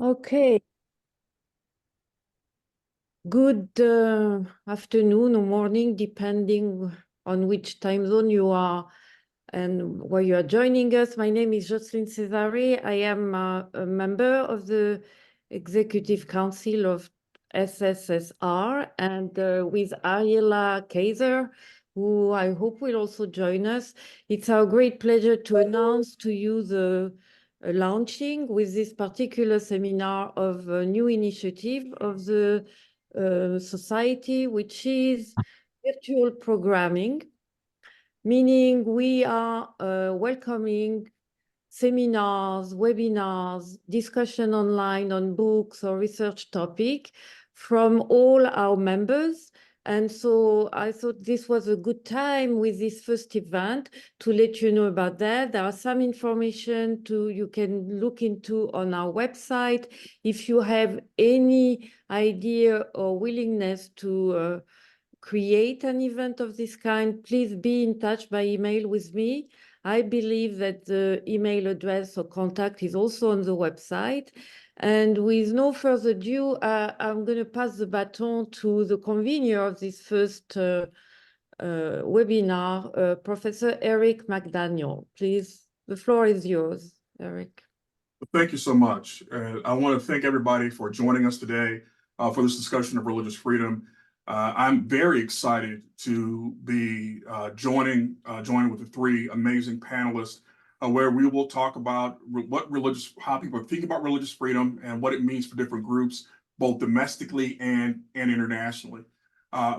Okay. Good afternoon or morning, depending on which time zone you are and where you are joining us. My name is Jocelyn Cesare. I am a member of the Executive Council of SSSR, and with Ariela Kaiser, who I hope will also join us. It's our great pleasure to announce to you the launching with this particular seminar of a new initiative of the society, which is virtual programming, meaning we are welcoming seminars, webinars, discussion online on books or research topic from all our members. And so I thought this was a good time with this first event to let you know about that. There are some information you can look into on our website. If you have any idea or willingness to create an event of this kind, please be in touch by email with me. I believe that the email address or contact is also on the website. And with no further ado, I'm going to pass the baton to the convener of this first webinar, Professor Eric McDaniel. Please, the floor is yours, Eric. Thank you so much. I want to thank everybody for joining us today for this discussion of religious freedom. I'm very excited to be joining with the three amazing panelists where we will talk about how people think about religious freedom and what it means for different groups, both domestically and internationally.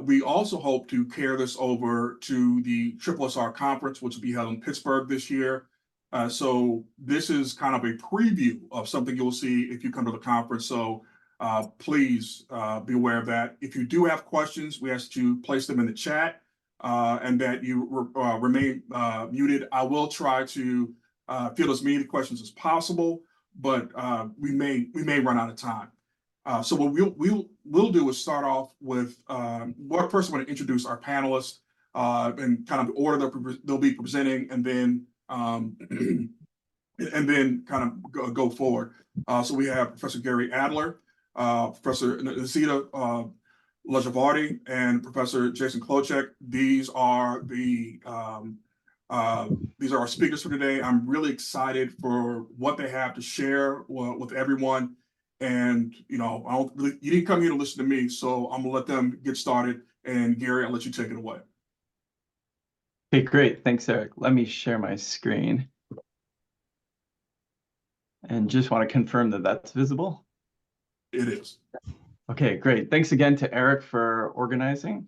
We also hope to carry this over to the SSSR conference, which will be held in Pittsburgh this year. So this is kind of a preview of something you'll see if you come to the conference. So please be aware of that. If you do have questions, we ask you place them in the chat and that you remain muted. I will try to field as many questions as possible, but we may run out of time. So what we'll do is start off with first I want to introduce our panelists and kind of the order they'll be presenting, and then kind of go forward. So we have Professor Gary Adler, Professor Nazita Lajevardi, and Professor Jason Klocek. These are our speakers for today. I'm really excited for what they have to share with everyone. And you didn't come here to listen to me, so I'm gonna let them get started. And Gary, I'll let you take it away. Okay, great. Thanks, Eric. Let me share my screen. And just want to confirm that that's visible. It is. Okay, great. Thanks again to Eric for organizing.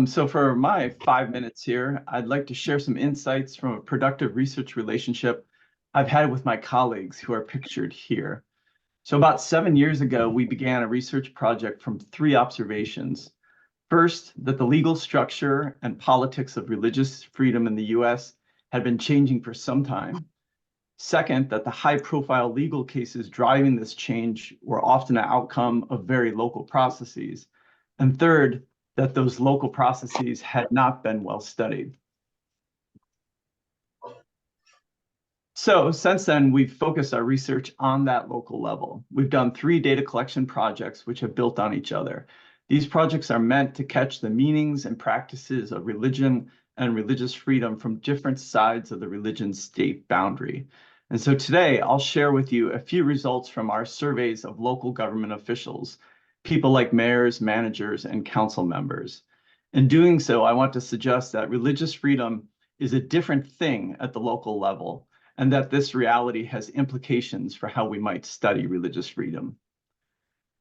So for my 5 minutes here, I'd like to share some insights from a productive research relationship I've had with my colleagues who are pictured here. So about 7 years ago, we began a research project from 3 observations. First, that the legal structure and politics of religious freedom in the US had been changing for some time. Second, that the high-profile legal cases driving this change were often an outcome of very local processes. And third, that those local processes had not been well studied. So since then, we've focused our research on that local level. We've done 3 data collection projects which have built on each other. These projects are meant to catch the meanings and practices of religion and religious freedom from different sides of the religion-state boundary. And so today, I'll share with you a few results from our surveys of local government officials, people like mayors, managers, and council members. In doing so, I want to suggest that religious freedom is a different thing at the local level, and that this reality has implications for how we might study religious freedom.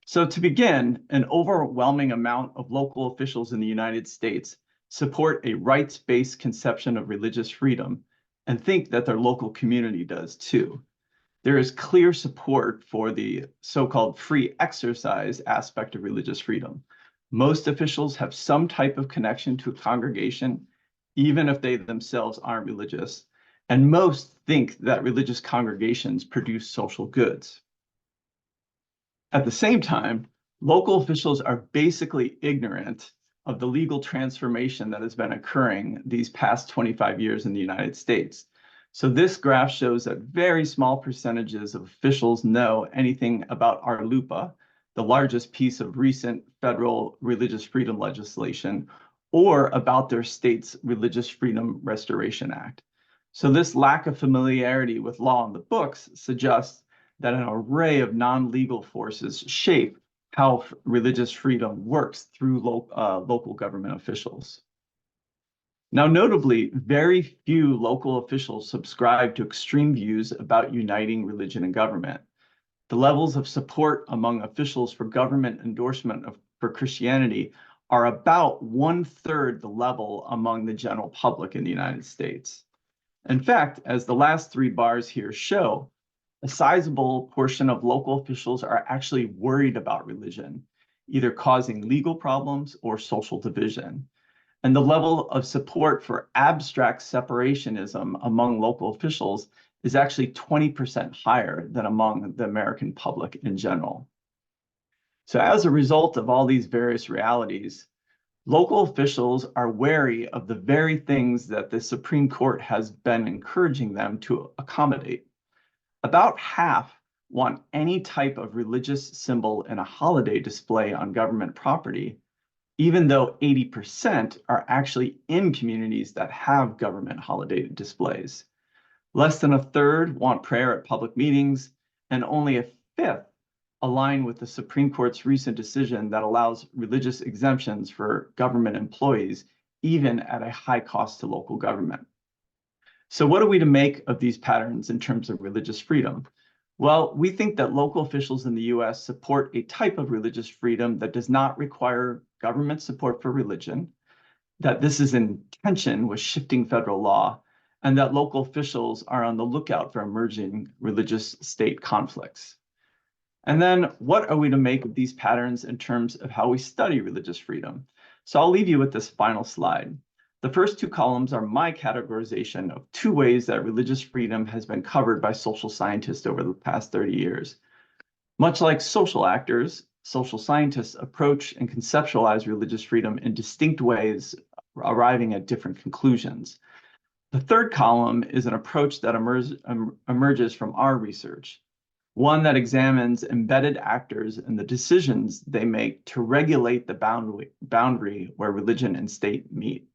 So to begin, an overwhelming amount of local officials in the United States support a rights-based conception of religious freedom and think that their local community does too. There is clear support for the so-called free exercise aspect of religious freedom. Most officials have some type of connection to a congregation, even if they themselves aren't religious, and most think that religious congregations produce social goods. At the same time, local officials are basically ignorant of the legal transformation that has been occurring these past 25 years in the United States. So this graph shows that very small percentages of officials know anything about our LUPA, the largest piece of recent federal religious freedom legislation, or about their state's Religious Freedom Restoration Act. So this lack of familiarity with law in the books suggests that an array of non-legal forces shape how religious freedom works through local government officials. Now, notably, very few local officials subscribe to extreme views about uniting religion and government. The levels of support among officials for government endorsement for Christianity are about 1/3 the level among the general public in the United States. In fact, as the last 3 bars here show, a sizable portion of local officials are actually worried about religion, either causing legal problems or social division. And the level of support for abstract separationism among local officials is actually 20% higher than among the American public in general. So as a result of all these various realities, local officials are wary of the very things that the Supreme Court has been encouraging them to accommodate. About half want any type of religious symbol in a holiday display on government property, even though 80% are actually in communities that have government holiday displays. Less than 1/3 want prayer at public meetings, and only 1/5 align with the Supreme Court's recent decision that allows religious exemptions for government employees, even at a high cost to local government. So what are we to make of these patterns in terms of religious freedom? Well, we think that local officials in the US support a type of religious freedom that does not require government support for religion, that this is in tension with shifting federal law, and that local officials are on the lookout for emerging religious state conflicts. And then what are we to make of these patterns in terms of how we study religious freedom? So I'll leave you with this final slide. The first 2 columns are my categorization of 2 ways that religious freedom has been covered by social scientists over the past 30 years. Much like social actors, social scientists approach and conceptualize religious freedom in distinct ways, arriving at different conclusions. The third column is an approach that emerges from our research, one that examines embedded actors and the decisions they make to regulate the boundary where religion and state meet.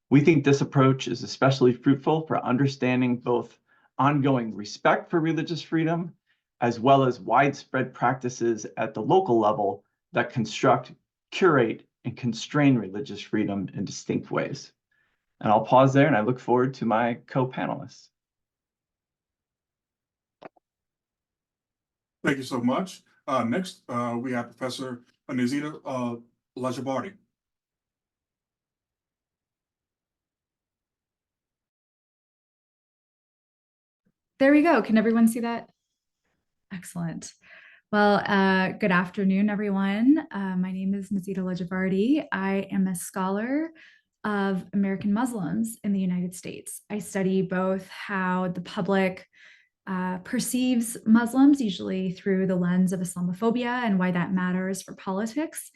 We think this approach is especially fruitful for understanding both ongoing respect for religious freedom, as well as widespread practices at the local level that construct, curate, and constrain religious freedom in distinct ways. And I'll pause there, and I look forward to my co-panelists. Thank you so much. Next, we have Professor Nazita Lajevardi. There we go. Can everyone see that? Excellent. Well, good afternoon, everyone. My name is Nazita Lajevardi. I am a scholar of American Muslims in the United States. I study both how the public perceives Muslims, usually through the lens of Islamophobia and why that matters for politics.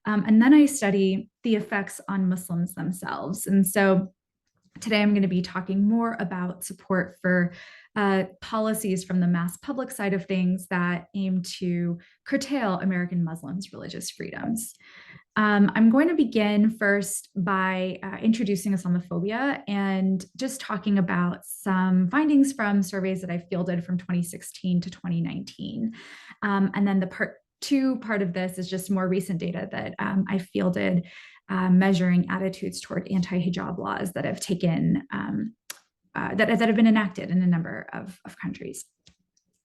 And then I study the effects on Muslims themselves. And so today I'm going to be talking more about support for policies from the mass public side of things that aim to curtail American Muslims' religious freedoms. I'm going to begin first by introducing Islamophobia and just talking about some findings from surveys that I fielded from 2016 to 2019. And then the part of this is just more recent data that I fielded measuring attitudes toward anti-hijab laws that have taken that have been enacted in a number of countries.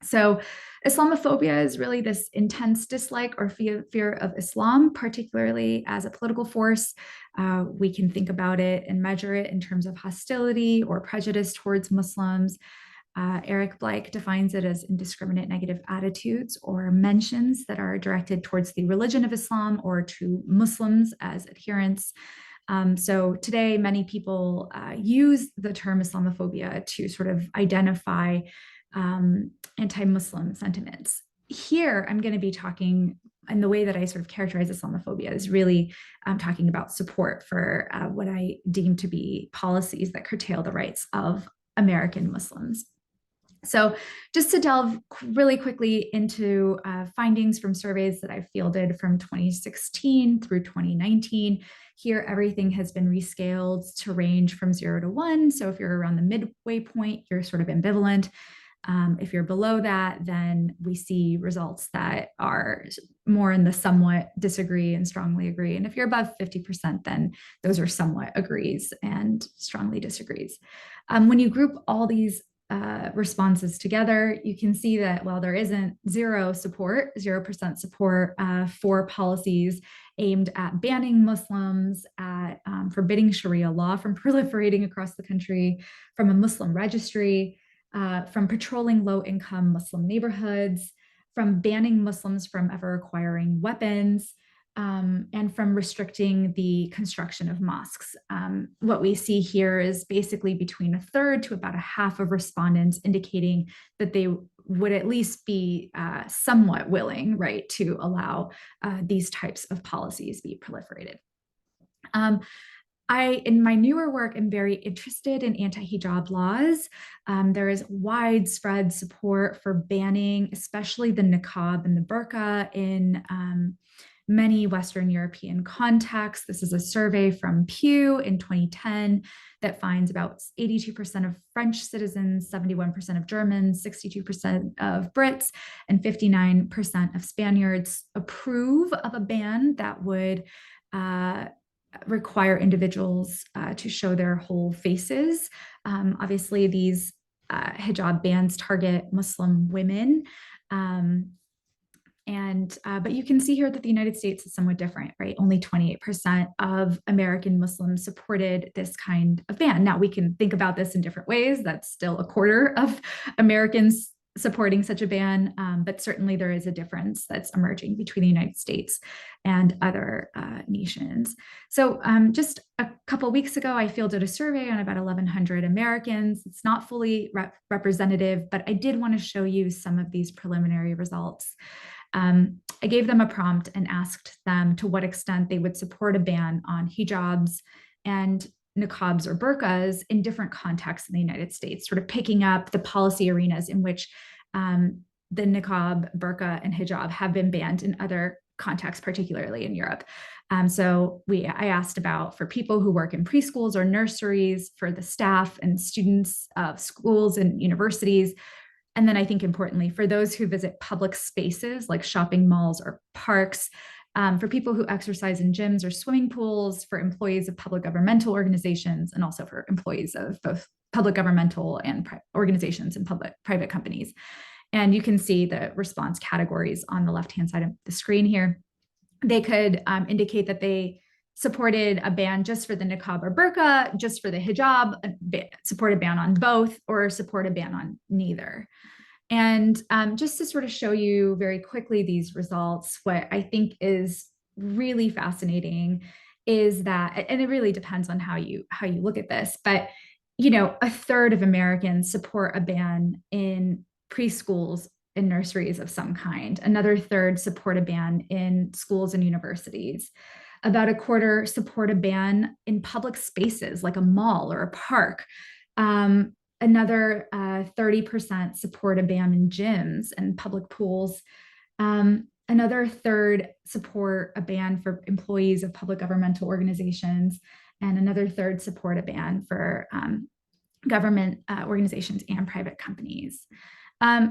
So Islamophobia is really this intense dislike or fear of Islam, particularly as a political force. We can think about it and measure it in terms of hostility or prejudice towards Muslims. Eric Bleich defines it as indiscriminate negative attitudes or mentions that are directed towards the religion of Islam or to Muslims as adherents. So today, many people use the term Islamophobia to sort of identify anti-Muslim sentiments. Here, I'm going to be talking, and the way that I sort of characterize Islamophobia is really talking about support for what I deem to be policies that curtail the rights of American Muslims. So just to delve really quickly into findings from surveys that I fielded from 2016 through 2019, here everything has been rescaled to range from 0 to 1. So if you're around the midway point, you're sort of ambivalent. If you're below that, then we see results that are more in the somewhat disagree and strongly agree. And if you're above 50%, then those are somewhat agrees and strongly disagrees. When you group all these responses together, you can see that while there isn't 0% support for policies aimed at banning Muslims, at forbidding Sharia law from proliferating across the country, from a Muslim registry, from patrolling low-income Muslim neighborhoods, from banning Muslims from ever acquiring weapons, and from restricting the construction of mosques. What we see here is basically between a third to about a half of respondents indicating that they would at least be somewhat willing, right, to allow these types of policies be proliferated. In my newer work, am very interested in anti-hijab laws. There is widespread support for banning, especially the niqab and the burqa in many Western European contexts. This is a survey from Pew in 2010 that finds about 82% of French citizens, 71% of Germans, 62% of Brits, and 59% of Spaniards approve of a ban that would require individuals to show their whole faces. Obviously, these hijab bans target Muslim women. But you can see here that the United States is somewhat different, right? Only 28% of American Muslims supported this kind of ban. Now, we can think about this in different ways. That's still a quarter of Americans supporting such a ban, but certainly there is a difference that's emerging between the United States and other nations. So just a couple of weeks ago, I fielded a survey on about 1,100 Americans. It's not fully representative, but I did want to show you some of these preliminary results. I gave them a prompt and asked them to what extent they would support a ban on hijabs and niqabs or burqas in different contexts in the United States, sort of picking up the policy arenas in which the niqab, burqa, and hijab have been banned in other contexts, particularly in Europe. I asked about for people who work in preschools or nurseries, for the staff and students of schools and universities, and then I think importantly, for those who visit public spaces like shopping malls or parks, for people who exercise in gyms or swimming pools, for employees of public governmental organizations, and also for employees of both public governmental and organizations and private companies. And you can see the response categories on the left-hand side of the screen here. They could indicate that they supported a ban just for the niqab or burqa, just for the hijab, support a ban on both, or support a ban on neither. And just to sort of show you very quickly these results, what I think is really fascinating is that, and it really depends on how you look at this, but a third of Americans support a ban in preschools and nurseries of some kind. Another third support a ban in schools and universities. About a quarter support a ban in public spaces like a mall or a park. Another 30% support a ban in gyms and public pools. Another third support a ban for employees of public governmental organizations. And another third support a ban for government organizations and private companies.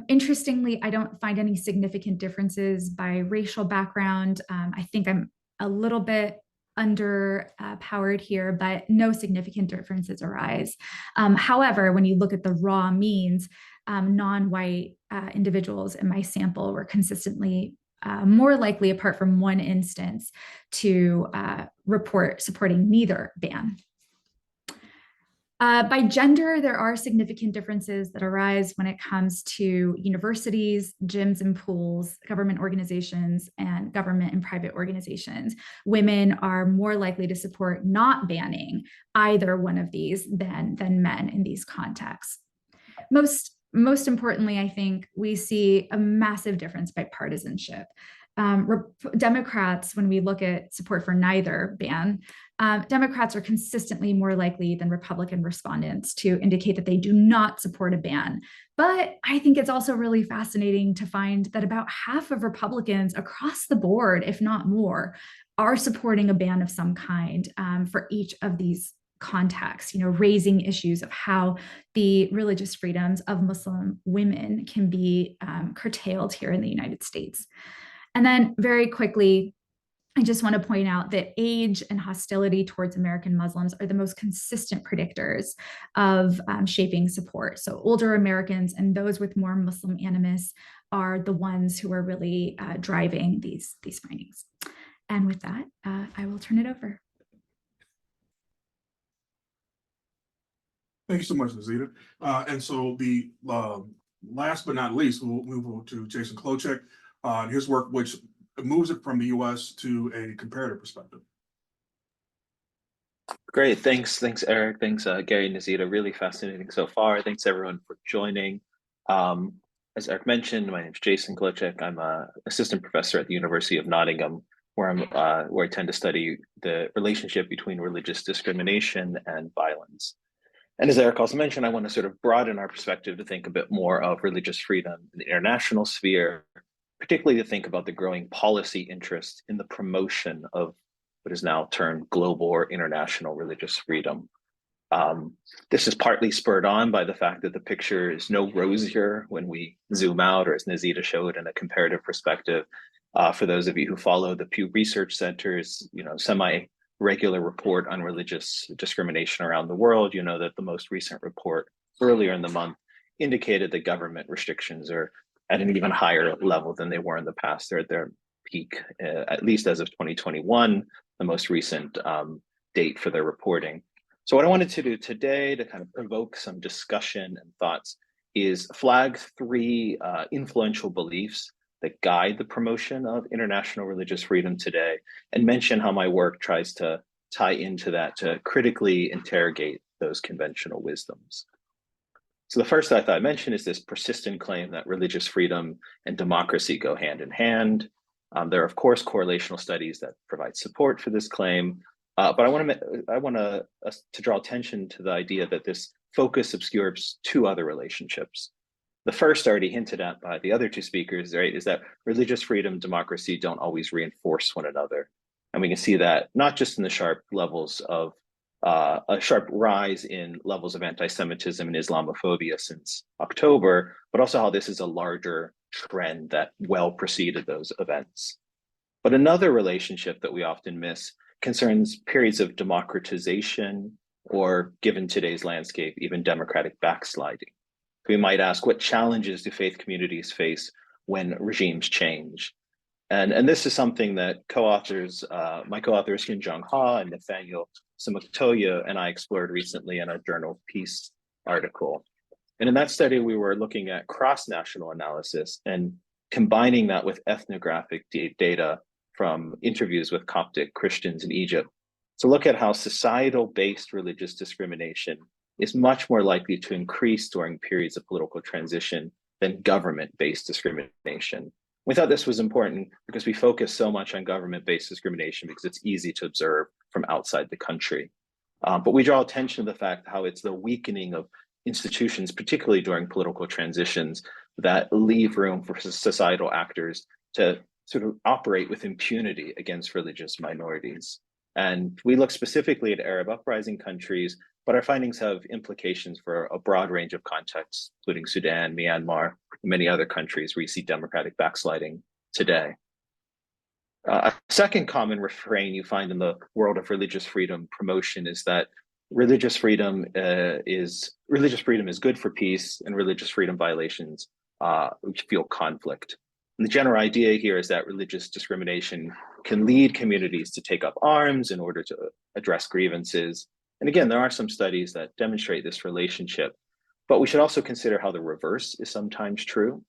Interestingly, I don't find any significant differences by racial background. I think I'm a little bit underpowered here, but no significant differences arise. However, when you look at the raw means, non-white individuals in my sample were consistently more likely, apart from one instance, to report supporting neither ban. By gender, there are significant differences that arise when it comes to universities, gyms and pools, government organizations, and government and private organizations. Women are more likely to support not banning either one of these than men in these contexts. Most importantly, I think we see a massive difference by partisanship. Democrats, when we look at support for neither ban, Democrats are consistently more likely than Republican respondents to indicate that they do not support a ban. But I think it's also really fascinating to find that about half of Republicans across the board, if not more, are supporting a ban of some kind for each of these contexts, raising issues of how the religious freedoms of Muslim women can be curtailed here in the United States. And then very quickly, I just want to point out that age and hostility towards American Muslims are the most consistent predictors of shaping support. So older Americans and those with more Muslim animus are the ones who are really driving these findings. And with that, I will turn it over. Thank you so much, Nazita. And so the last but not least, we'll move on to Jason Klocek. His work, which moves it from the U.S. to a comparative perspective. Great, thanks Eric, thanks Gary and Nazita, really fascinating so far. Thanks everyone for joining. As Eric mentioned, my name is Jason Klocek. I'm an assistant professor at the University of Nottingham, where I tend to study the relationship between religious discrimination and violence. And as Eric also mentioned, I want to sort of broaden our perspective to think a bit more of religious freedom in the international sphere, particularly to think about the growing policy interest in the promotion of what is now termed global or international religious freedom. This is partly spurred on by the fact that the picture is no rosier when we zoom out, or as Nazita showed, in a comparative perspective. For those of you who follow the Pew Research Center's semi-regular report on religious discrimination around the world, you know that the most recent report earlier in the month indicated that government restrictions are at an even higher level than they were in the past. They're at their peak, at least as of 2021, the most recent date for their reporting. So what I wanted to do today to kind of provoke some discussion and thoughts is flag three influential beliefs that guide the promotion of international religious freedom today, and mention how my work tries to tie into that to critically interrogate those conventional wisdoms. So the first I thought I'd mention is this persistent claim that religious freedom and democracy go hand in hand. There are, of course, correlational studies that provide support for this claim, but I want to draw attention to the idea that this focus obscures two other relationships. The first, already hinted at by the other two speakers, right, is that religious freedom and democracy don't always reinforce one another. And we can see that not just in the sharp levels of a sharp rise in levels of anti-Semitism and Islamophobia since October, but also how this is a larger trend that well preceded those events. But another relationship that we often miss concerns periods of democratization, or given today's landscape, even democratic backsliding. We might ask, what challenges do faith communities face when regimes change? And this is something that co-authors, my co-authors Hyun-Jung Ha and Nathaniel Simuktoya and I explored recently in a Journal of Peace article. And in that study, we were looking at cross-national analysis and combining that with ethnographic data from interviews with Coptic Christians in Egypt to look at how societal-based religious discrimination is much more likely to increase during periods of political transition than government-based discrimination. We thought this was important because we focus so much on government-based discrimination because it's easy to observe from outside the country. But we draw attention to the fact how it's the weakening of institutions, particularly during political transitions, that leave room for societal actors to sort of operate with impunity against religious minorities. And we look specifically at Arab uprising countries, but our findings have implications for a broad range of contexts, including Sudan, Myanmar, and many other countries where you see democratic backsliding today. A second common refrain you find in the world of religious freedom promotion is that religious freedom is good for peace, and religious freedom violations fuel conflict. And the general idea here is that religious discrimination can lead communities to take up arms in order to address grievances. And again, there are some studies that demonstrate this relationship, but we should also consider how the reverse is sometimes true.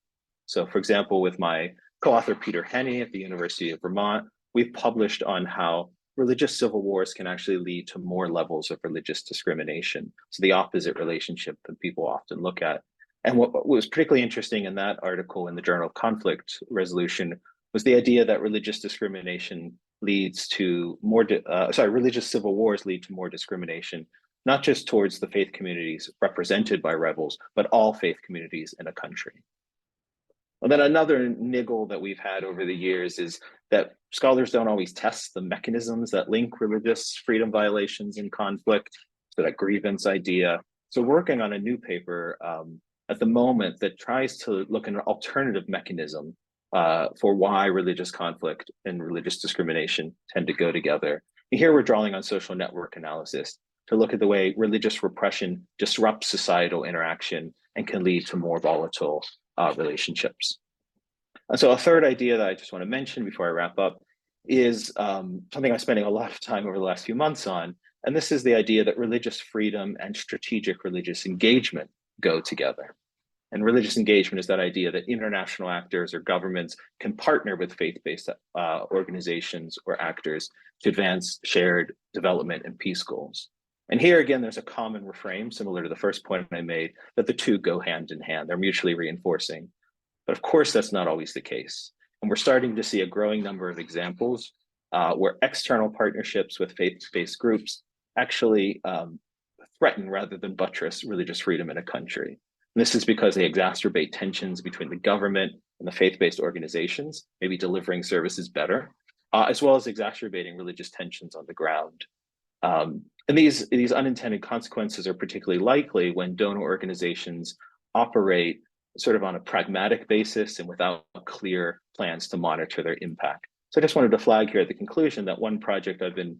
So for example, with my co-author Peter Henney at the University of Vermont, we've published on how religious civil wars can actually lead to more levels of religious discrimination. So the opposite relationship that people often look at. And what was particularly interesting in that article in the Journal of Conflict Resolution was the idea that religious discrimination leads to more, religious civil wars lead to more discrimination, not just towards the faith communities represented by rebels, but all faith communities in a country. And then another niggle that we've had over the years is that scholars don't always test the mechanisms that link religious freedom violations and conflict, so that grievance idea. So working on a new paper at the moment that tries to look at an alternative mechanism for why religious conflict and religious discrimination tend to go together. And here we're drawing on social network analysis to look at the way religious repression disrupts societal interaction and can lead to more volatile relationships. And so a third idea that I just want to mention before I wrap up is something I'm spending a lot of time over the last few months on, and this is the idea that religious freedom and strategic religious engagement go together. And religious engagement is that idea that international actors or governments can partner with faith-based organizations or actors to advance shared development and peace goals. And here again, there's a common refrain, similar to the first point I made, that the two go hand in hand. They're mutually reinforcing. But of course, that's not always the case. And we're starting to see a growing number of examples where external partnerships with faith-based groups actually threaten rather than buttress religious freedom in a country. And this is because they exacerbate tensions between the government and the faith-based organizations, maybe delivering services better, as well as exacerbating religious tensions on the ground. And these unintended consequences are particularly likely when donor organizations operate sort of on a pragmatic basis and without clear plans to monitor their impact. So I just wanted to flag here at the conclusion that one project I've been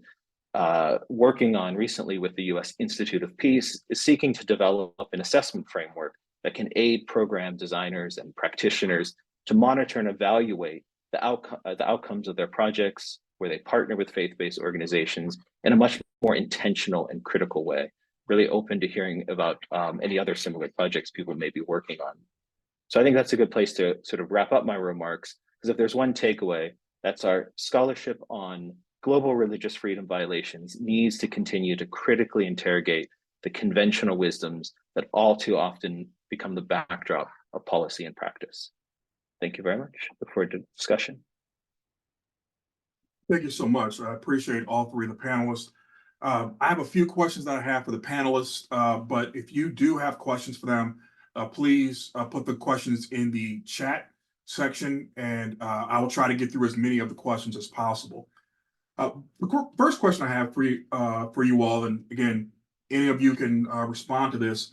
working on recently with the US Institute of Peace is seeking to develop an assessment framework that can aid program designers and practitioners to monitor and evaluate the outcomes of their projects, where they partner with faith-based organizations in a much more intentional and critical way. Really open to hearing about any other similar projects people may be working on. So I think that's a good place to sort of wrap up my remarks, because if there's one takeaway, that's our scholarship on global religious freedom violations needs to continue to critically interrogate the conventional wisdoms that all too often become the backdrop of policy and practice. Thank you very much. Look forward to discussion. Thank you so much. I appreciate all three of the panelists. I have a few questions that I have for the panelists, but if you do have questions for them, please put the questions in the chat section, and I will try to get through as many of the questions as possible. The first question I have for you all, and again, any of you can respond to this,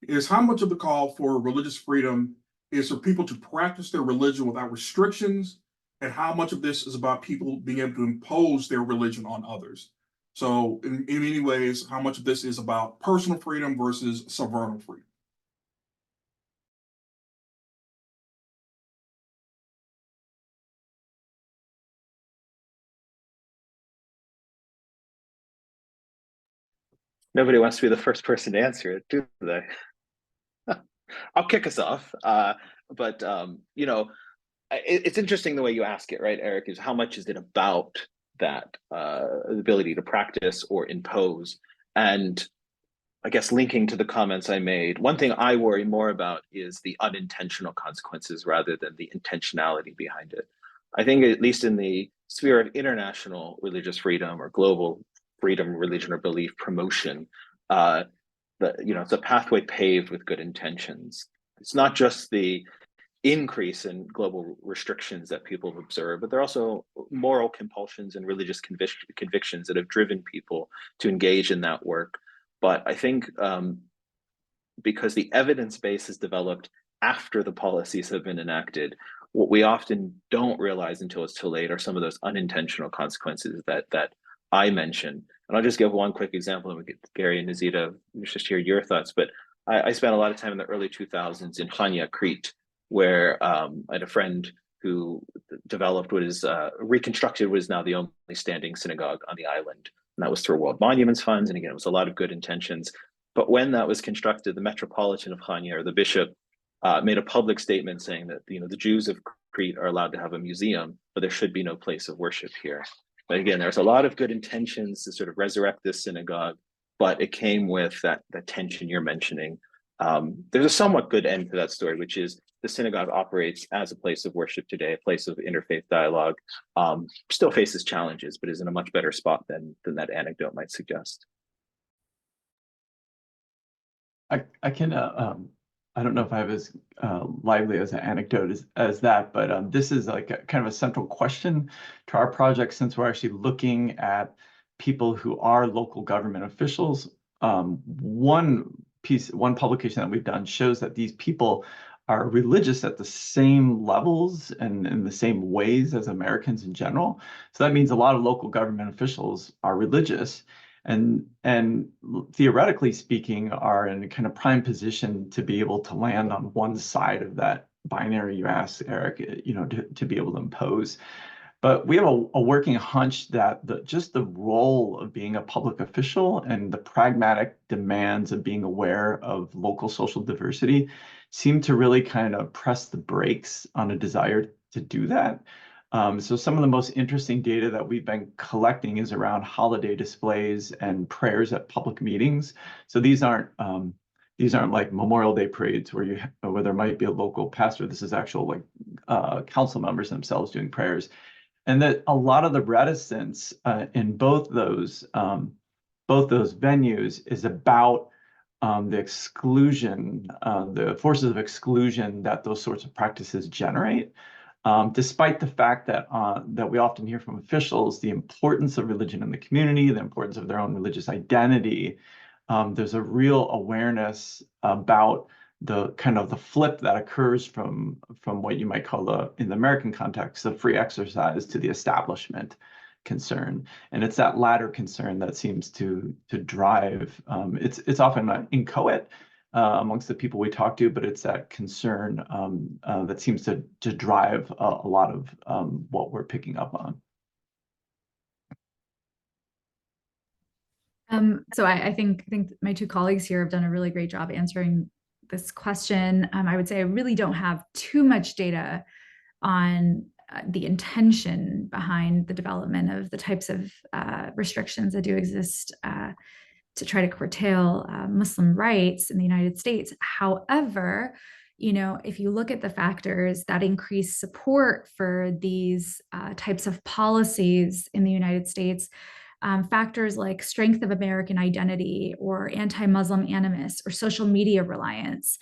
is how much of the call for religious freedom is for people to practice their religion without restrictions, and how much of this is about people being able to impose their religion on others? So in many ways, how much of this is about personal freedom versus subordinate freedom? Nobody wants to be the first person to answer it, do they? I'll kick us off. You know, it's interesting the way you ask it, right, Eric, is how much is it about that ability to practice or impose? And I guess linking to the comments I made, one thing I worry more about is the unintentional consequences rather than the intentionality behind it. I think at least in the sphere of international religious freedom or global freedom, religion, or belief promotion, it's a pathway paved with good intentions. It's not just the increase in global restrictions that people have observed, but there are also moral compulsions and religious convictions that have driven people to engage in that work. But I think because the evidence base is developed after the policies have been enacted, what we often don't realize until it's too late are some of those unintentional consequences that I mentioned. And I'll just give one quick example, and we get Gary and Nazita, just hear your thoughts. But I spent a lot of time in the early 2000s in Chania, Crete, where I had a friend who developed what is reconstructed what is now the only standing synagogue on the island. And that was through World Monuments Funds. And again, it was a lot of good intentions. But when that was constructed, the Metropolitan of Chania, or the bishop, made a public statement saying that the Jews of Crete are allowed to have a museum, but there should be no place of worship here. But again, there's a lot of good intentions to sort of resurrect this synagogue, but it came with that tension you're mentioning. There's a somewhat good end to that story, which is the synagogue operates as a place of worship today, a place of interfaith dialogue, still faces challenges, but is in a much better spot than that anecdote might suggest. I can I don't know if I have as lively as an anecdote as that, but this is like a kind of a central question to our project, since we're actually looking at people who are local government officials. One publication that we've done shows that these people are religious at the same levels and in the same ways as Americans in general. So that means a lot of local government officials are religious, and theoretically speaking, are in a kind of prime position to be able to land on one side of that binary you asked, Eric, to be able to impose. But we have a working hunch that just the role of being a public official and the pragmatic demands of being aware of local social diversity seem to really kind of press the brakes on a desire to do that. So some of the most interesting data that we've been collecting is around holiday displays and prayers at public meetings. So these aren't like Memorial Day parades where there might be a local pastor. This is actual like council members themselves doing prayers. And that a lot of the reticence in both those venues is about the exclusion, the forces of exclusion that those sorts of practices generate. Despite the fact that we often hear from officials the importance of religion in the community, the importance of their own religious identity, there's a real awareness about the kind of the flip that occurs from what you might call in the American context, the free exercise to the establishment concern. And it's that latter concern that seems to drive, it's often inchoate amongst the people we talk to, but it's that concern that seems to drive a lot of what we're picking up on. So I think my two colleagues here have done a really great job answering this question. I would say I really don't have too much data on the intention behind the development of the types of restrictions that do exist to try to curtail Muslim rights in the United States. However, if you look at the factors that increase support for these types of policies in the United States, factors like strength of American identity or anti-Muslim animus or social media reliance.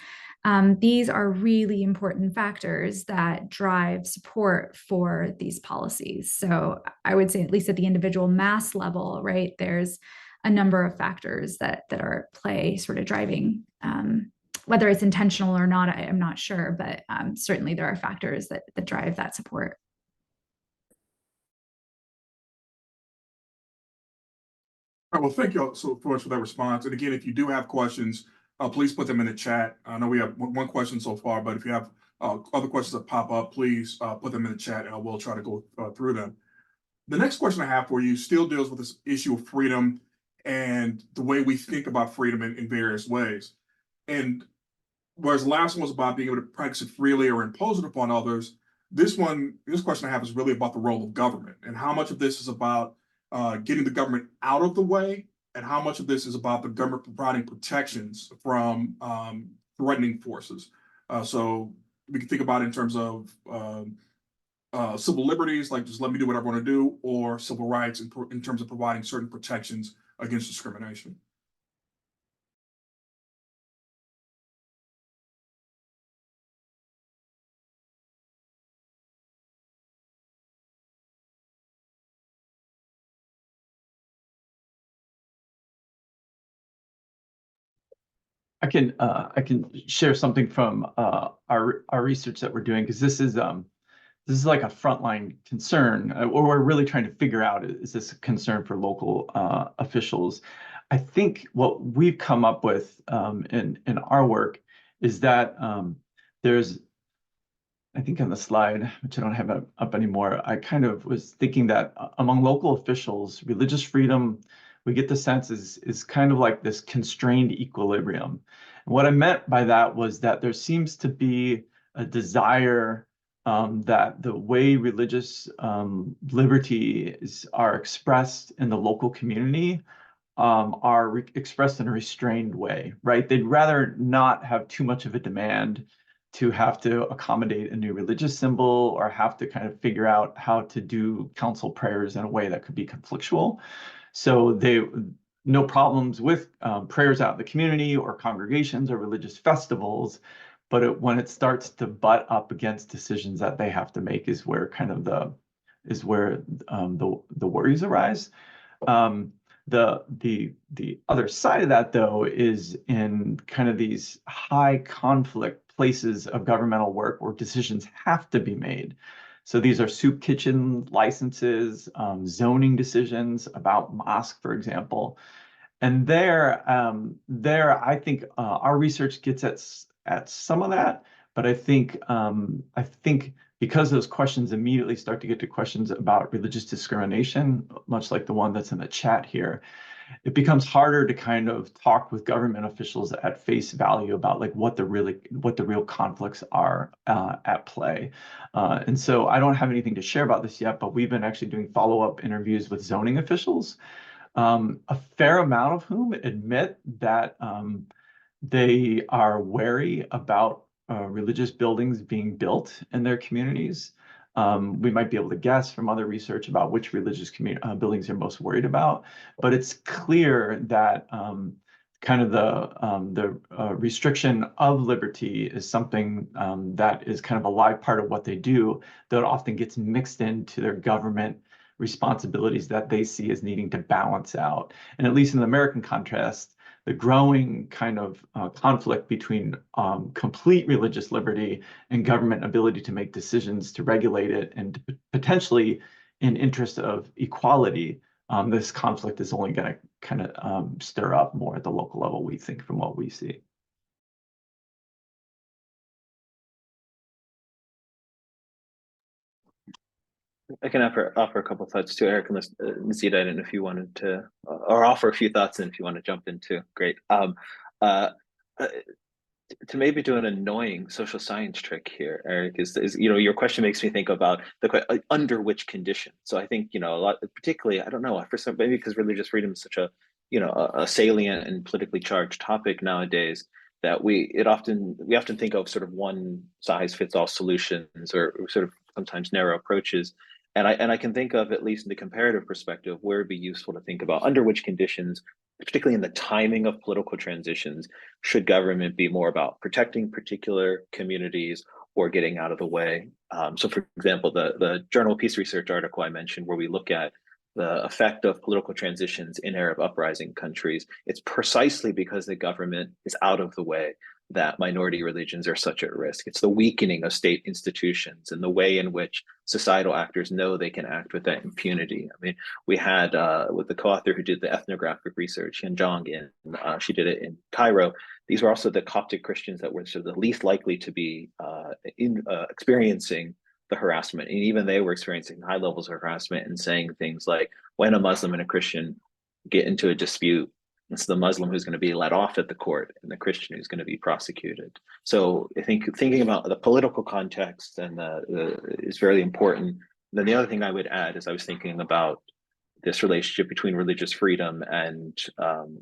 These are really important factors that drive support for these policies. So I would say, at least at the individual mass level, right, there's a number of factors that are at play, sort of driving, whether it's intentional or not, I'm not sure, but certainly there are factors that drive that support. All right, well, thank you all so much for that response. And again, if you do have questions, please put them in the chat. I know we have one question so far, but if you have other questions that pop up, please put them in the chat and we'll try to go through them. The next question I have for you still deals with this issue of freedom and the way we think about freedom in various ways. And whereas the last one was about being able to practice it freely or impose it upon others, this question I have is really about the role of government and how much of this is about getting the government out of the way, and how much of this is about the government providing protections from threatening forces. So we can think about it in terms of civil liberties, like just let me do what I want to do, or civil rights in terms of providing certain protections against discrimination. I can share something from our research that we're doing, because this is like a frontline concern, or we're really trying to figure out, is this a concern for local officials? I think what we've come up with in our work is that there's, I think on the slide, which I don't have up anymore, I kind of was thinking that among local officials, religious freedom, we get the sense is kind of like this constrained equilibrium. And what I meant by that was that there seems to be a desire that the way religious liberties are expressed in the local community are expressed in a restrained way, right? They'd rather not have too much of a demand to have to accommodate a new religious symbol or have to kind of figure out how to do council prayers in a way that could be conflictual. So no problems with prayers out in the community or congregations or religious festivals, but when it starts to butt up against decisions that they have to make is where kind of the worries arise. The other side of that, though, is in kind of these high conflict places of governmental work where decisions have to be made. So these are soup kitchen licenses, zoning decisions about mosque, for example. And there, I think our research gets at some of that, but I think because those questions immediately start to get to questions about religious discrimination, much like the one that's in the chat here, it becomes harder to kind of talk with government officials at face value about like what the real conflicts are at play. And so I don't have anything to share about this yet, but we've been actually doing follow-up interviews with zoning officials, a fair amount of whom admit that they are wary about religious buildings being built in their communities. We might be able to guess from other research about which religious buildings they're most worried about, but it's clear that kind of the restriction of liberty is something that is kind of a live part of what they do that often gets mixed into their government responsibilities that they see as needing to balance out. And at least in the American contrast, the growing kind of conflict between complete religious liberty and government ability to make decisions to regulate it and potentially in interest of equality, this conflict is only going to kind of stir up more at the local level, we think, from what we see. I can offer a couple of thoughts too, Eric, unless Nazita, I don't know if you wanted to, or offer a few thoughts, and if you want to jump in too, great. To maybe do an annoying social science trick here, Eric, is your question makes me think about under which condition. So I think a lot, particularly, I don't know, for some, maybe because religious freedom is such a a salient and politically charged topic nowadays, that we often think of sort of one size fits all solutions or sort of sometimes narrow approaches. And I can think of, at least in the comparative perspective, where it'd be useful to think about under which conditions, particularly in the timing of political transitions, should government be more about protecting particular communities or getting out of the way. So for example, the Journal of Peace Research article I mentioned, where we look at the effect of political transitions in Arab uprising countries, it's precisely because the government is out of the way that minority religions are such at risk. It's the weakening of state institutions and the way in which societal actors know they can act with that impunity. I mean, we had with the co-author who did the ethnographic research, Yan Zhang, she did it in Cairo. These were also the Coptic Christians that were sort of the least likely to be experiencing the harassment. And even they were experiencing high levels of harassment and saying things like, when a Muslim and a Christian get into a dispute, it's the Muslim who's going to be let off at the court and the Christian who's going to be prosecuted. So I think thinking about the political context and is very important. Then the other thing I would add is I was thinking about this relationship between religious freedom and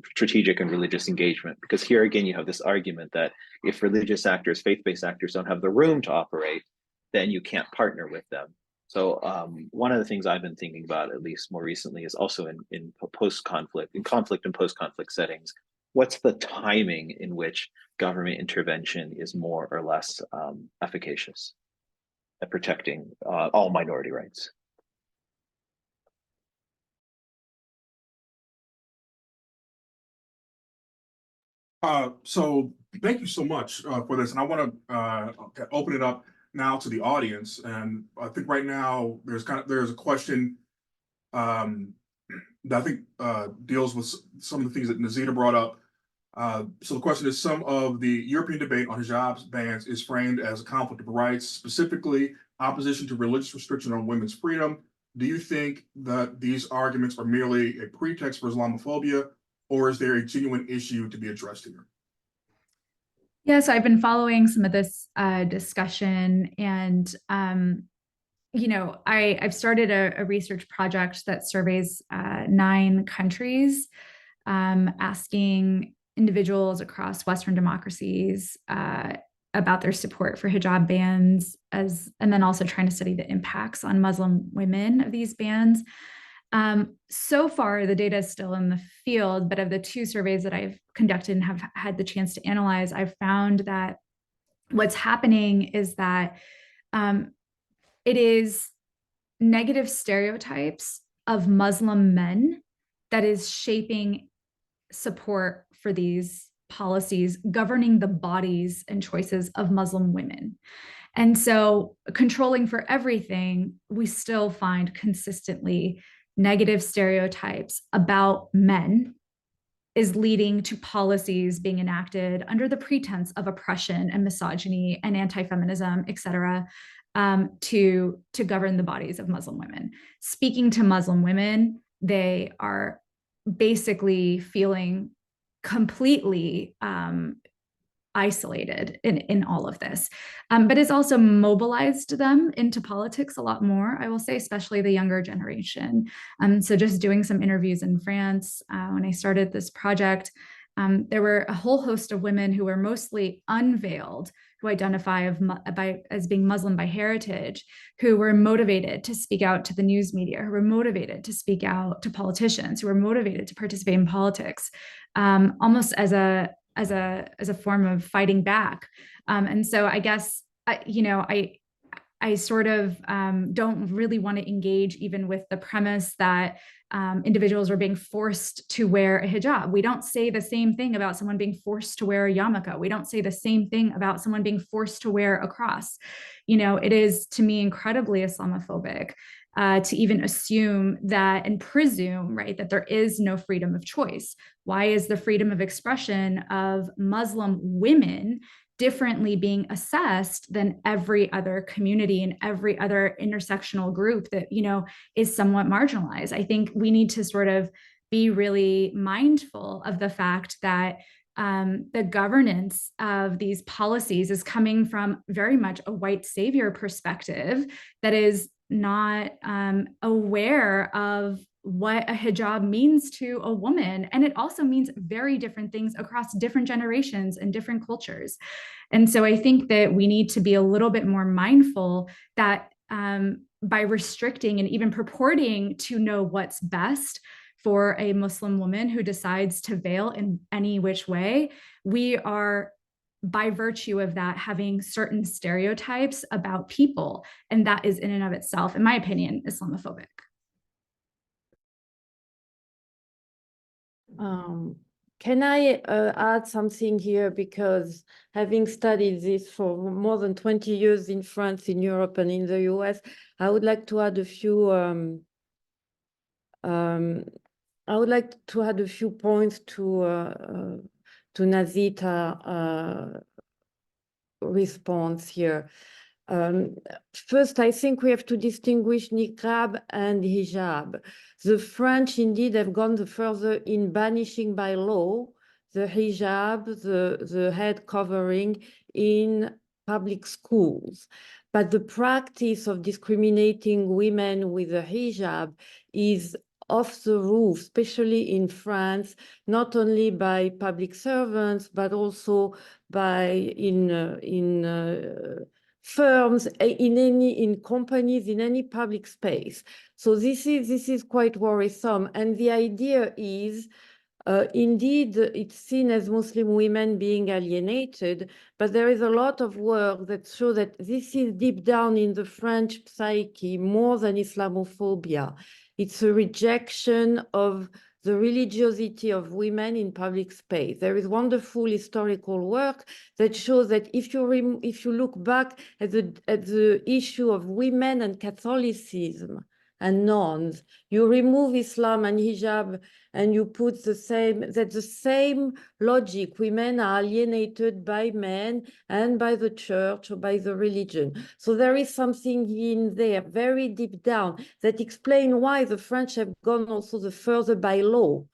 strategic and religious engagement, because here again, you have this argument that if religious actors, faith-based actors don't have the room to operate, then you can't partner with them. So one of the things I've been thinking about, at least more recently, is also in post-conflict, in conflict and post-conflict settings, what's the timing in which government intervention is more or less efficacious at protecting all minority rights? So thank you so much for this. And I want to open it up now to the audience. And I think right now there's a question that I think deals with some of the things that Nazita brought up. So the question is, some of the European debate on hijab bans is framed as a conflict of rights, specifically opposition to religious restriction on women's freedom. Do you think that these arguments are merely a pretext for Islamophobia, or is there a genuine issue to be addressed here? Yeah, so I've been following some of this discussion, and I've started a research project that surveys 9 countries asking individuals across Western democracies about their support for hijab bans, and then also trying to study the impacts on Muslim women of these bans. So far, the data is still in the field, but of the 2 surveys that I've conducted and have had the chance to analyze, I've found that what's happening is that it is negative stereotypes of Muslim men that is shaping support for these policies governing the bodies and choices of Muslim women. And so, controlling for everything, we still find consistently negative stereotypes about men is leading to policies being enacted under the pretense of oppression and misogyny and anti-feminism, et cetera, to govern the bodies of Muslim women. Speaking to Muslim women, they are basically feeling completely isolated in all of this, but it's also mobilized them into politics a lot more, I will say, especially the younger generation. So just doing some interviews in France, when I started this project, there were a whole host of women who were mostly unveiled, who identify as being Muslim by heritage, who were motivated to speak out to the news media, who were motivated to speak out to politicians, who were motivated to participate in politics, almost as a form of fighting back. And so I guess, I sort of don't really want to engage even with the premise that individuals are being forced to wear a hijab. We don't say the same thing about someone being forced to wear a yarmulke. We don't say the same thing about someone being forced to wear a cross. It is, to me, incredibly Islamophobic to even assume that and presume, right, that there is no freedom of choice. Why is the freedom of expression of Muslim women differently being assessed than every other community and every other intersectional group that, is somewhat marginalized? I think we need to sort of be really mindful of the fact that the governance of these policies is coming from very much a white savior perspective that is not aware of what a hijab means to a woman. And it also means very different things across different generations and different cultures. And so I think that we need to be a little bit more mindful that by restricting and even purporting to know what's best for a Muslim woman who decides to veil in any which way, we are, by virtue of that, having certain stereotypes about people. And that is in and of itself, in my opinion, Islamophobic. Can I add something here? Because having studied this for more than 20 years in France, in Europe, and in the US, I would like to add a few points to Nazita response here. First, I think we have to distinguish niqab and hijab. The French indeed have gone the further in banishing by law the hijab, the head covering in public schools. But the practice of discriminating women with a hijab is off the roof, especially in France, not only by public servants, but also by in firms, in companies, in any public space. So this is quite worrisome. And the idea is, indeed, it's seen as Muslim women being alienated, but there is a lot of work that shows that this is deep down in the French psyche more than Islamophobia. It's a rejection of the religiosity of women in public space. There is wonderful historical work that shows that if you look back at the issue of women and Catholicism and nuns, you remove Islam and hijab and you put the same logic. Women are alienated by men and by the church or by the religion. So there is something in there very deep down that explains why the French have gone also the further by law,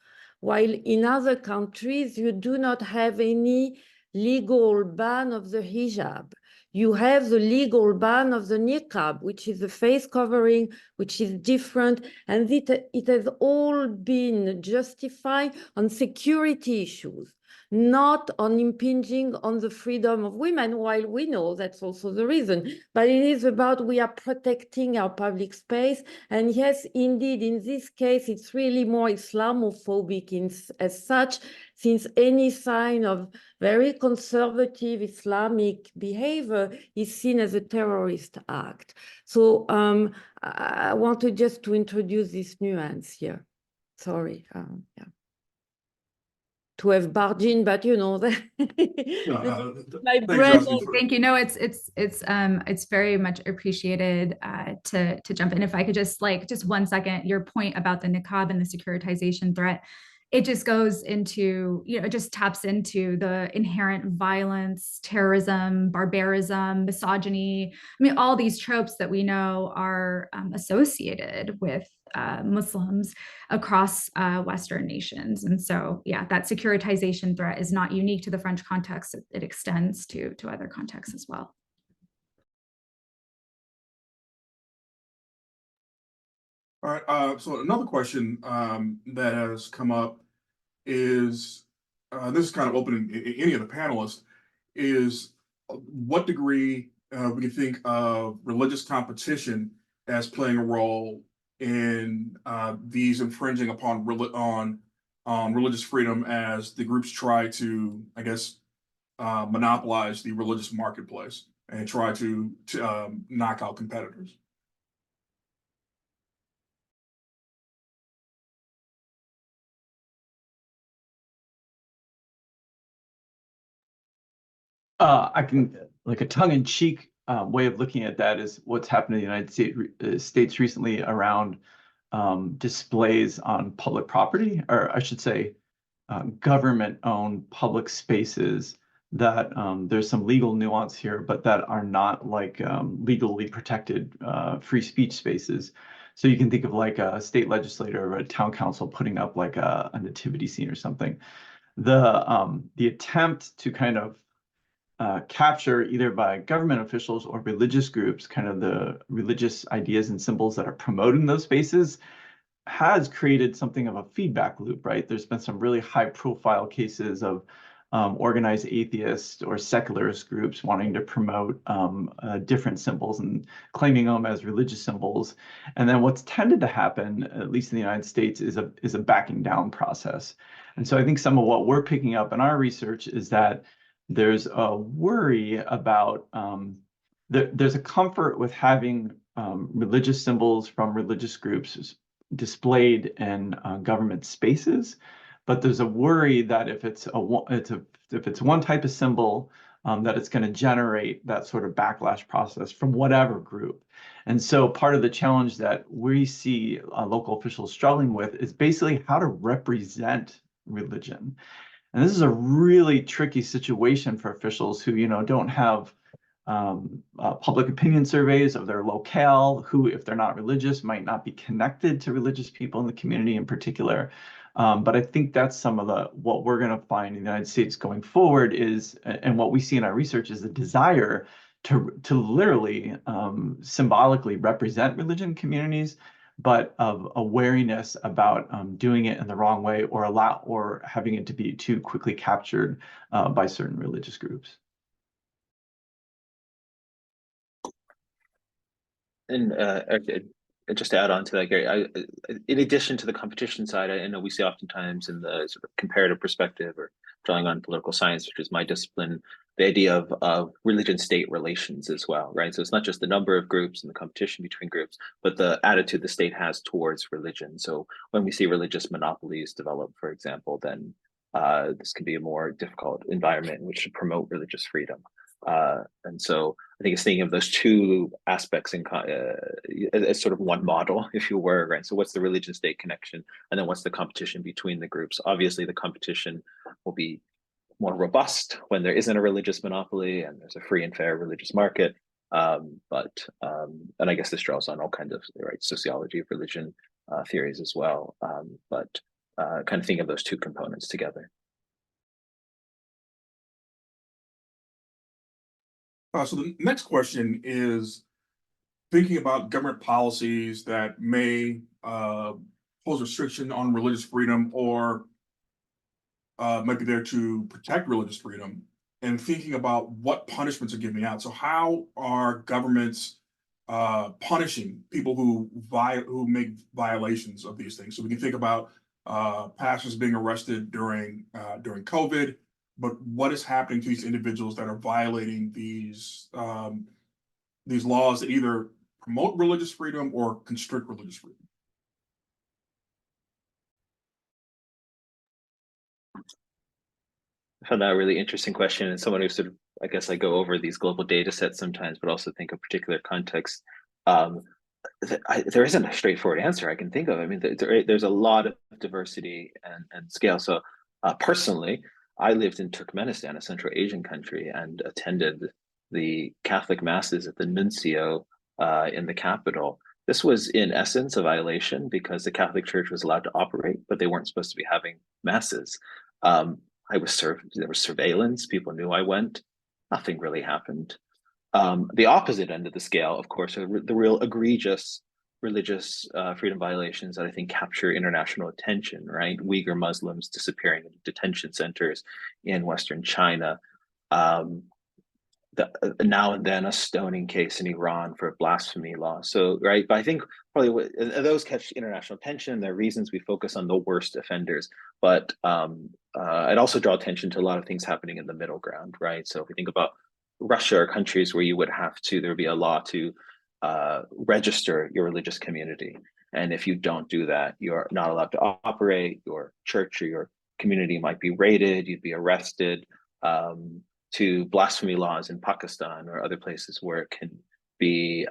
while in other countries you do not have any legal ban of the hijab. You have the legal ban of the niqab, which is the face covering, which is different. And it has all been justified on security issues, not on impinging on the freedom of women, while we know that's also the reason. But it is about we are protecting our public space. And yes, indeed, in this case, it's really more Islamophobic as such, since any sign of very conservative Islamic behavior is seen as a terrorist act. So I wanted just to introduce this nuance here. Sorry, yeah. To have barged in, but you know, my Thanks, brain. Justin, for- Thank you. No, it's very much appreciated to jump in. If I could just 1 second, your point about the niqab and the securitization threat, it just goes into, it just taps into the inherent violence, terrorism, barbarism, misogyny. I mean, all these tropes that we know are associated with Muslims across Western nations. And so, yeah, that securitization threat is not unique to the French context. It extends to other contexts as well. All right, so another question that has come up is, this is kind of open in any of the panelists, is what degree we can think of religious competition as playing a role in these infringing upon religious freedom as the groups try to, I guess, monopolize the religious marketplace and try to knock out competitors. I can, like, a tongue-in-cheek way of looking at that is what's happened in the United States recently around displays on public property, or I should say government-owned public spaces that there's some legal nuance here, but that are not like legally protected free speech spaces. So you can think of like a state legislator or a town council putting up like a nativity scene or something. The attempt to kind of capture either by government officials or religious groups kind of the religious ideas and symbols that are promoting those spaces has created something of a feedback loop, right? There's been some really high profile cases of organized atheist or secularist groups wanting to promote different symbols and claiming them as religious symbols. And then what's tended to happen, at least in the United States, is a backing down process. And so I think some of what we're picking up in our research is that there's a worry about, there's a comfort with having religious symbols from religious groups displayed in government spaces, but there's a worry that if it's one type of symbol, that it's going to generate that sort of backlash process from whatever group. And so part of the challenge that we see local officials struggling with is basically how to represent religion. And this is a really tricky situation for officials who, don't have public opinion surveys of their locale, who, if they're not religious, might not be connected to religious people in the community in particular. But I think that's some of what we're going to find in the United States going forward is, and what we see in our research is the desire to literally symbolically represent religion communities, but of a wariness about doing it in the wrong way or having it to be too quickly captured by certain religious groups. And just to add on to that, Gary, in addition to the competition side, I know we see oftentimes in the sort of comparative perspective or drawing on political science, which is my discipline, the idea of religion-state relations as well, right? So it's not just the number of groups and the competition between groups, but the attitude the state has towards religion. So when we see religious monopolies develop, for example, then this can be a more difficult environment in which to promote religious freedom. And so I think it's thinking of those two aspects as sort of one model, if you were, right? So what's the religion-state connection? And then what's the competition between the groups? Obviously, the competition will be more robust when there isn't a religious monopoly and there's a free and fair religious market. And I guess this draws on all kinds of sociology of religion theories as well. But kind of think of those two components together. So the next question is thinking about government policies that may pose restriction on religious freedom or might be there to protect religious freedom, and thinking about what punishments are giving out. So how are governments punishing people who make violations of these things? So we can think about pastors being arrested during COVID, but what is happening to these individuals that are violating these laws that either promote religious freedom or constrict religious freedom? I found that a really interesting question, and someone who sort of, I guess I go over these global data sets sometimes, but also think of particular context. There isn't a straightforward answer I can think of. I mean, there's a lot of diversity and scale. So personally, I lived in Turkmenistan, a Central Asian country, and attended the Catholic masses at the nuncio in the capital. This was in essence a violation because the Catholic Church was allowed to operate, but they weren't supposed to be having masses. I was served, there was surveillance, people knew I went, nothing really happened. The opposite end of the scale, of course, are the real egregious religious freedom violations that I think capture international attention, right? Uyghur Muslims disappearing in detention centers in Western China. Now and then a stoning case in Iran for blasphemy law. So, right, but I think probably those catch international attention. There are reasons we focus on the worst offenders, but I'd also draw attention to a lot of things happening in the middle ground, right? So if we think about Russia or countries where you would have to, there would be a law to register your religious community. And if you don't do that, you're not allowed to operate. Your church or your community might be raided, you'd be arrested. To blasphemy laws in Pakistan or other places where it can be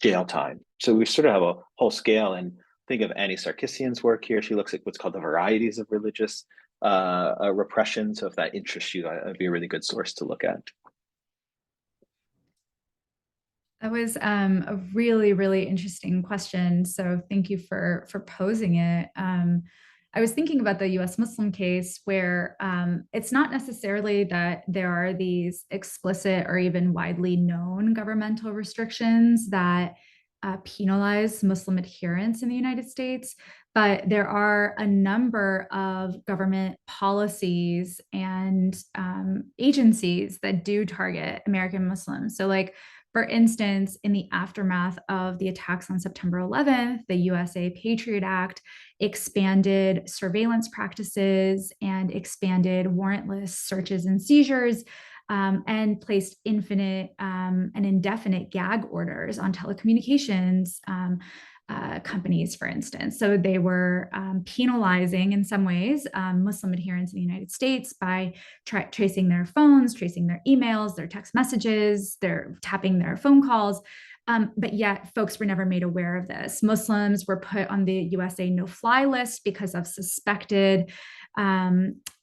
jail time. So we sort of have a whole scale, and think of Annie Sarkisian's work here. She looks at what's called the varieties of religious repression. So if that interests you, that'd be a really good source to look at. That was a really, really interesting question. So thank you for posing it. I was thinking about the US Muslim case where it's not necessarily that there are these explicit or even widely known governmental restrictions that penalize Muslim adherents in the United States, but there are a number of government policies and agencies that do target American Muslims. So like, for instance, in the aftermath of the attacks on September 11th, the USA Patriot Act expanded surveillance practices and expanded warrantless searches and seizures, and placed infinite and indefinite gag orders on telecommunications companies, for instance. So they were penalizing in some ways Muslim adherents in the United States by tracing their phones, tracing their emails, their text messages, they're tapping their phone calls. But yet folks were never made aware of this. Muslims were put on the USA no-fly list because of suspected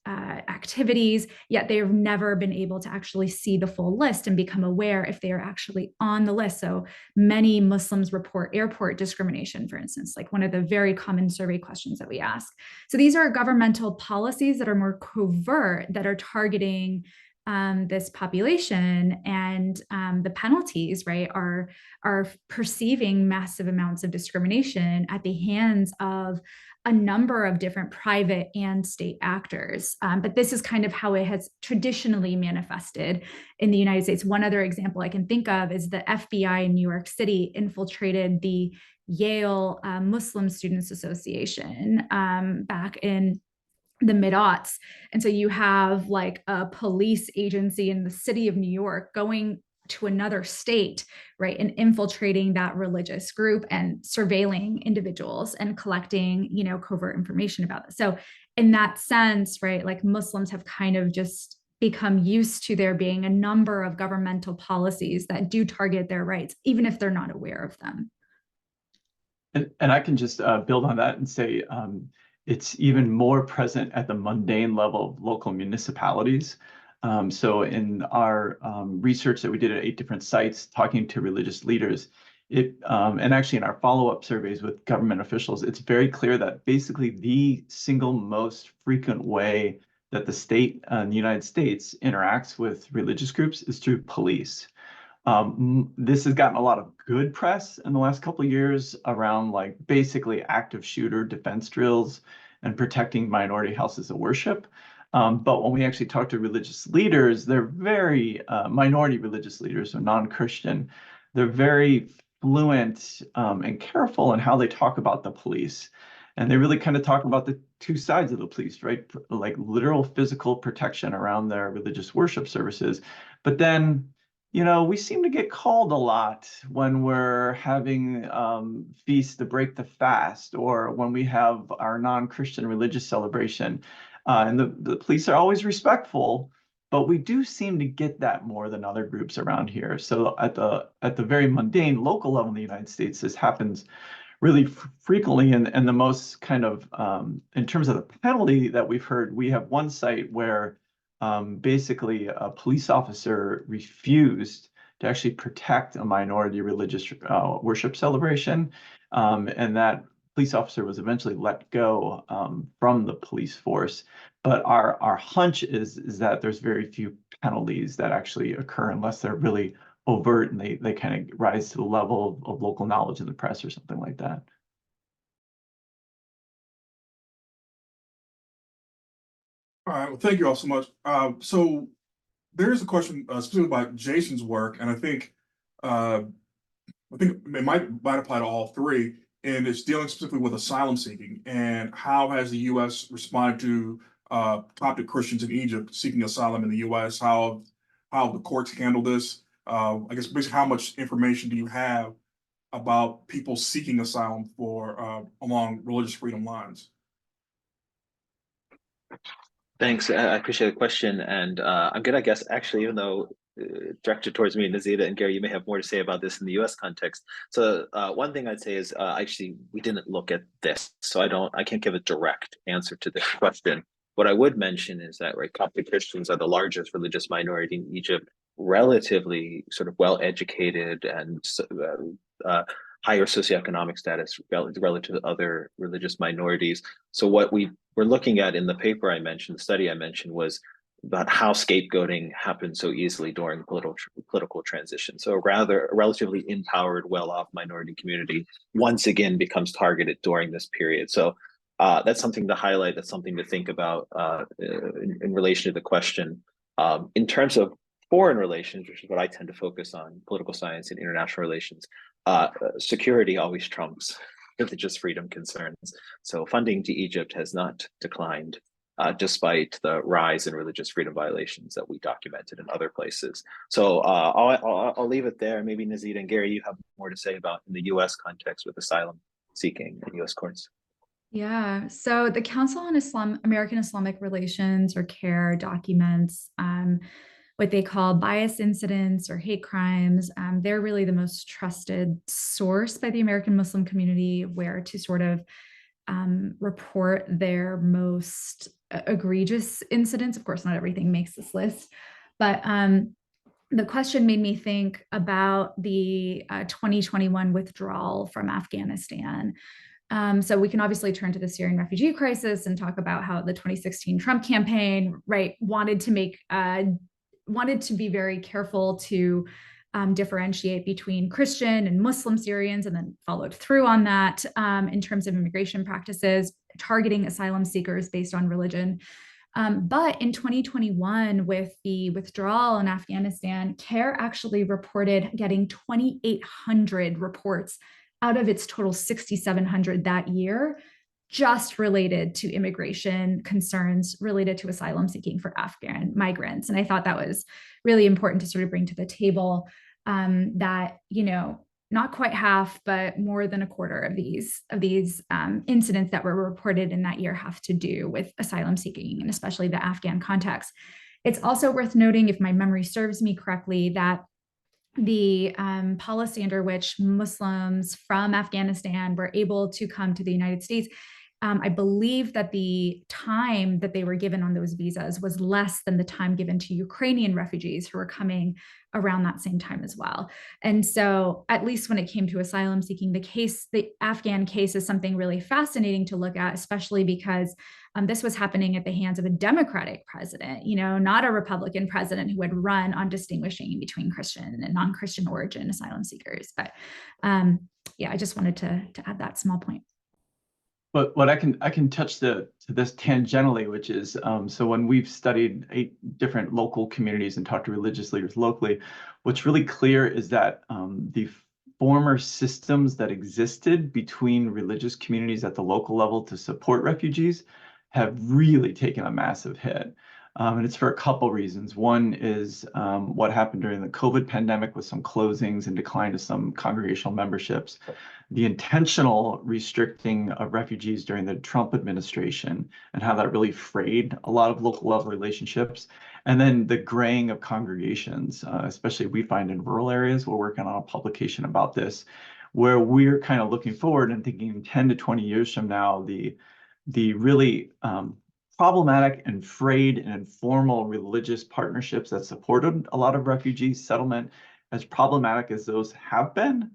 activities, yet they've never been able to actually see the full list and become aware if they are actually on the list. So many Muslims report airport discrimination, for instance, like one of the very common survey questions that we ask. So these are governmental policies that are more covert, that are targeting this population, and the penalties, right, are perceiving massive amounts of discrimination at the hands of a number of different private and state actors. But this is kind of how it has traditionally manifested in the United States. One other example I can think of is the FBI in New York City infiltrated the Yale Muslim Students Association back in the mid-aughts. And so you have like a police agency in the city of New York going to another state, right, and infiltrating that religious group and surveilling individuals and collecting, you know, covert information about this. So in that sense, right, like Muslims have kind of just become used to there being a number of governmental policies that do target their rights, even if they're not aware of them. And I can just build on that and say it's even more present at the mundane level of local municipalities. So in our research that we did at 8 different sites, talking to religious leaders, and actually in our follow-up surveys with government officials, it's very clear that basically the single most frequent way that the state in the United States interacts with religious groups is through police. This has gotten a lot of good press in the last couple of years around like basically active shooter defense drills and protecting minority houses of worship. But when we actually talk to religious leaders, they're very minority religious leaders, so non-Christian. They're very fluent and careful in how they talk about the police. And they really kind of talk about the two sides of the police, right? Like literal physical protection around their religious worship services. But then, you know, we seem to get called a lot when we're having feasts to break the fast, or when we have our non-Christian religious celebration. And the police are always respectful, but we do seem to get that more than other groups around here. So at the very mundane local level in the United States, this happens really frequently. And the most kind of, in terms of the penalty that we've heard, we have one site where basically a police officer refused to actually protect a minority religious worship celebration. And that police officer was eventually let go from the police force. But our hunch is that there's very few penalties that actually occur unless they're really overt and they kind of rise to the level of local knowledge in the press or something like that. All right, well, thank you all so much. So there's a question specifically about Jason's work, and I think it might apply to all three, and it's dealing specifically with asylum seeking and how has the U.S. responded to Coptic Christians in Egypt seeking asylum in the U.S. How the courts handle this? I guess basically how much information do you have about people seeking asylum for along religious freedom lines? Thanks. I appreciate the question. And I'm going to guess, actually, even though directed towards me, Nazita and Gary, you may have more to say about this in the US context. So one thing I'd say is actually, we didn't look at this. So I can't give a direct answer to this question. What I would mention is that, right, Coptic Christians are the largest religious minority in Egypt, relatively sort of well-educated and higher socioeconomic status relative to other religious minorities. So what we were looking at in the paper I mentioned, the study I mentioned, was about how scapegoating happens so easily during political transition. So a relatively empowered, well-off minority community once again becomes targeted during this period. So that's something to highlight. That's something to think about in relation to the question. In terms of foreign relations, which is what I tend to focus on, political science and international relations, security always trumps religious freedom concerns. So funding to Egypt has not declined, despite the rise in religious freedom violations that we documented in other places. So I'll leave it there. Maybe Nazita and Gary, you have more to say about in the US context with asylum seeking in US courts. Yeah, so the Council on American Islamic Relations, or CARE, documents what they call bias incidents or hate crimes. They're really the most trusted source by the American Muslim community where to sort of report their most egregious incidents. Of course, not everything makes this list, but the question made me think about the 2021 withdrawal from Afghanistan. So we can obviously turn to the Syrian refugee crisis and talk about how the 2016 Trump campaign, right, wanted to be very careful to differentiate between Christian and Muslim Syrians, and then followed through on that in terms of immigration practices, targeting asylum seekers based on religion. But in 2021, with the withdrawal in Afghanistan, CARE actually reported getting 2,800 reports out of its total 6,700 that year, just related to immigration concerns related to asylum seeking for Afghan migrants. And I thought that was really important to sort of bring to the table that, you know, not quite half, but more than a quarter of these incidents that were reported in that year have to do with asylum seeking, and especially the Afghan context. It's also worth noting, if my memory serves me correctly, that the policy under which Muslims from Afghanistan were able to come to the United States I believe that the time that they were given on those visas was less than the time given to Ukrainian refugees who were coming around that same time as well. And so, at least when it came to asylum seeking, the Afghan case is something really fascinating to look at, especially because this was happening at the hands of a Democratic president, not a Republican president who had run on distinguishing between Christian and non-Christian origin asylum seekers. But yeah, I just wanted to add that small point. But what I can touch to this tangentially, which is so when we've studied 8 different local communities and talked to religious leaders locally, what's really clear is that the former systems that existed between religious communities at the local level to support refugees have really taken a massive hit. And it's for a couple reasons. One is what happened during the COVID pandemic with some closings and decline of some congregational memberships. The intentional restricting of refugees during the Trump administration and how that really frayed a lot of local level relationships. And then the graying of congregations, especially we find in rural areas. We're working on a publication about this, where we're kind of looking forward and thinking 10 to 20 years from now, the really problematic and frayed and informal religious partnerships that supported a lot of refugee settlement, as problematic as those have been,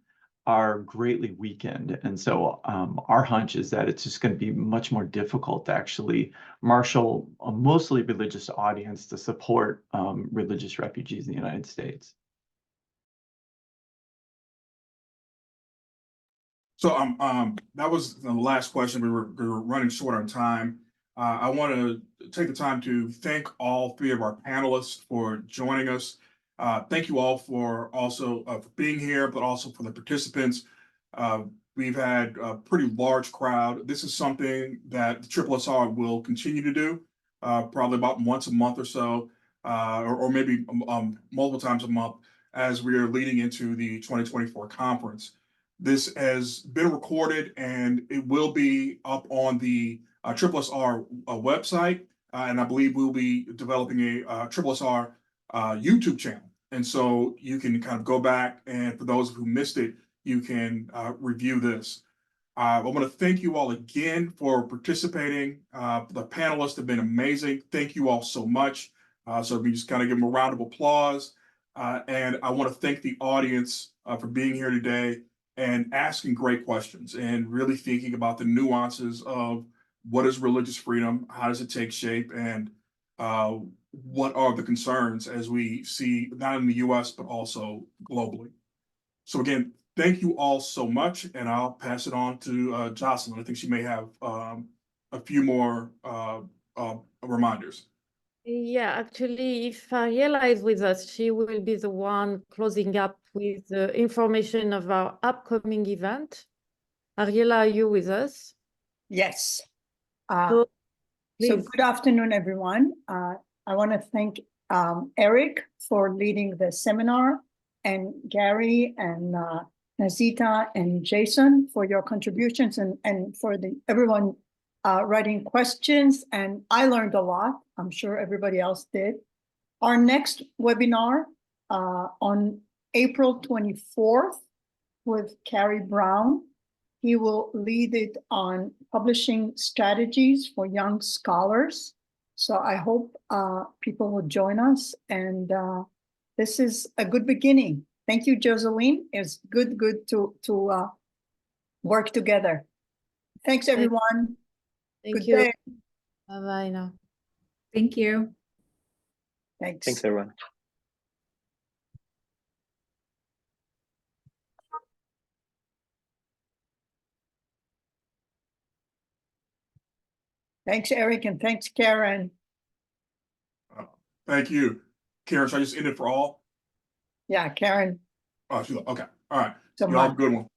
are greatly weakened. And so our hunch is that it's just going to be much more difficult to actually marshal a mostly religious audience to support religious refugees in the United States. So that was the last question. We were running short on time. I want to take the time to thank all 3 of our panelists for joining us. Thank you all for also for being here, but also for the participants. We've had a pretty large crowd. This is something that the SSR will continue to do, probably about once a month or so, or maybe multiple times a month as we are leading into the 2024 conference. This has been recorded and it will be up on the SSR website. And I believe we'll be developing a SSR YouTube channel. And so you can kind of go back, and for those who missed it, you can review this. I want to thank you all again for participating. The panelists have been amazing. Thank you all so much. So we just kind of give them a round of applause. And I want to thank the audience for being here today and asking great questions and really thinking about the nuances of what is religious freedom, how does it take shape, and what are the concerns as we see not in the US, but also globally. So again, thank you all so much, and I'll pass it on to Jocelyn. I think she may have a few more reminders. Yeah, actually, if Ariella is with us, she will be the one closing up with the information of our upcoming event. Ariella, are you with us? Yes. So please. Good afternoon, everyone. I want to thank Eric for leading the seminar, and Gary and Nazita and Jason for your contributions, and for everyone writing questions. And I learned a lot. I'm sure everybody else did. Our next webinar on April 24th with Carrie Brown. He will lead it on publishing strategies for young scholars. So I hope people will join us. And this is a good beginning. Thank you, Joseline. It's good to work together. Thanks, everyone. Thank Good you. day. Bye-bye now. Thank you. Thanks. Thanks, everyone. Thanks, Eric, and thanks, Karen. Thank you. Karen, should I just end it for all? Yeah, Karen. Oh, she's okay. All right. So Y'all have a much. good one.